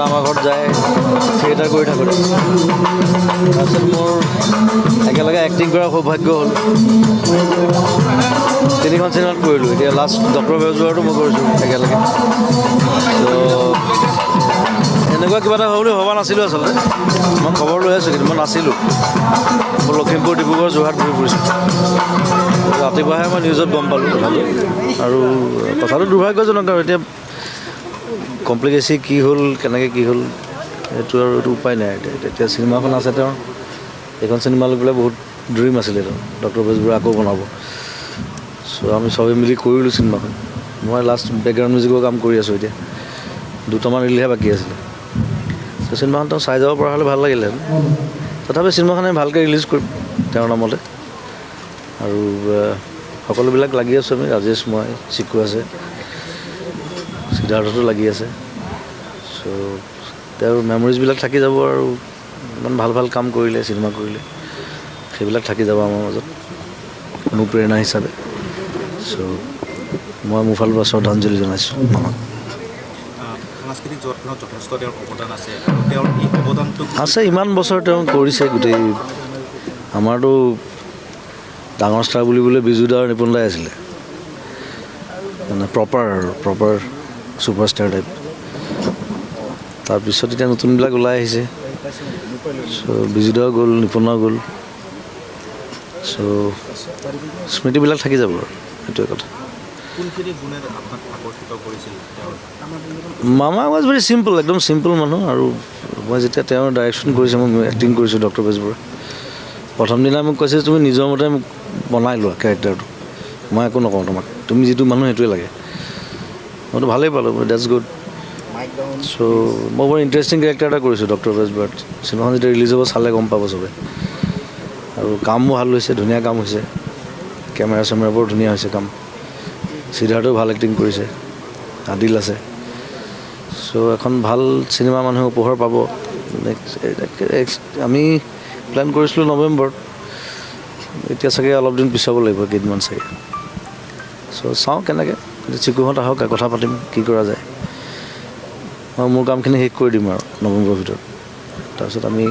আমাৰ ঘৰত যায় থিয়েটাৰ কৰি থাকোঁতে তাৰপিছত মোৰ একেলগে এক্টিং কৰাৰ সৌভাগ্য হ'ল 3খন চিনেমাত কৰিলোঁ এতিয়া লাষ্ট ডক্টৰ বেজবৰুৱাতো মই কৰিছোঁ একেলগে ত' এনেকুৱা কিবা এটা হ'ব বুলি ভবা নাছিলোঁ আচলতে মই খবৰ লৈ আছোঁ কিন্তু মই নাছিলোঁ মই লখিমপুৰ ডিব্ৰুগড় যোৰহাট ঘূৰি ফুৰিছোঁ ৰাতিপুৱাহে মই নিউজত গম পালোঁ কথাটো আৰু কথাটো দুৰ্ভাগ্যজনক আৰু এতিয়া কমপ্লিকেচি কি হ'ল কেনেকৈ কি হ'ল এইটো আৰু এইটো উপায় নাই এতিয়া চিনেমাখন আছে তেওঁৰ এইখন চিনেমা লৈ পেলাই বহুত ড্ৰিম আছিলে তেওঁ ডক্টৰ বেজবৰুৱাই আকৌ বনাব চ' আমি চবেই মিলি কৰিলোঁ চিনেমাখন মই লাষ্ট বেকগ্ৰাউণ্ড মিউজিকৰ কাম কৰি আছোঁ এতিয়া 2টামান ৰিলিজহে বাকী আছিলে চ' চিনেমাখন তেওঁ চাই যাব পৰা হ'লে ভাল লাগিলেহেঁতেন তথাপি চিনেমাখনে ভালকৈ ৰিলিজ কৰিম তেওঁৰ নামতে আৰু সকলোবিলাক লাগি আছোঁ আমি ৰাজেশ মই চিকু আছে সিদ্ধাৰ্থতো লাগি আছে চ' তেওঁৰ মেমৰিজবিলাক থাকি যাব আৰু ইমান ভাল ভাল কাম কৰিলে চিনেমা কৰিলে সেইবিলাক থাকি যাব আমাৰ মাজত অনুপ্ৰেৰণা হিচাপে চ' মই মোৰ ফালৰ পৰা শ্ৰদ্ধাঞ্জলি জনাইছোঁ মামাক সাংস্কৃতিক জগতখনত যথেষ্ট তেওঁৰ অৱদান আছে তেওঁৰ এই অৱদানটো আছে ইমান বছৰ তেওঁ কৰিছে গোটেই আমাৰতো ডাঙৰ ষ্টাৰ বুলিবলৈ বিজু দা আৰু নিপুণ দাই আছিলে মানে প্ৰপাৰ ছুপাৰষ্টাৰ টাইপ তাৰপিছত এতিয়া নতুনবিলাক ওলাই আহিছে চ' বিজু দাও গ'ল নিপুণাও গ'ল চ' স্মৃতিবিলাক থাকি যাব আৰু সেইটোৱে কথা মামা ৱাজ ভেৰি চিম্পল একদম চিম্পল মানুহ আৰু মই যেতিয়া তেওঁৰ ডাইৰেকশ্যন কৰিছে মই এক্টিং কৰিছোঁ ডক্টৰ বেজবৰুৱা প্ৰথম দিনা মোক কৈছে তুমি নিজৰ মতে মোক বনাই লোৱা কেৰেক্টাৰটো মই একো নকওঁ তোমাক তুমি যিটো মানুহ সেইটোৱে লাগে মইতো ভালেই পালোঁ ডেটছ গুড চ' মই বৰ ইণ্টাৰেষ্টিং কেৰেক্টাৰ এটা কৰিছোঁ ডক্টৰ বেজবৰুৱাত চিনেমাখন যেতিয়া ৰিলিজ হ'ব চালে গম পাব চবে আৰু কামো ভাল হৈছে ধুনীয়া কাম হৈছে কেমেৰা চেমেৰা বৰ ধুনীয়া হৈছে কাম সিদ্ধাৰ্থও ভাল এক্টিং কৰিছে আদিল আছে চ' এখন ভাল চিনেমা মানুহে উপহাৰ পাব আমি প্লেন কৰিছিলোঁ নৱেম্বৰত এতিয়া চাগে অলপ দিন পিছাব লাগিব কেইদিনমান চাগে চ' চাওঁ কেনেকৈ চিকুহঁত আহক কথা পাতিম কি কৰা যায় মই মোৰ কামখিনি শেষ কৰি দিম আৰু নৱেম্বৰৰ ভিতৰত তাৰপিছত আমি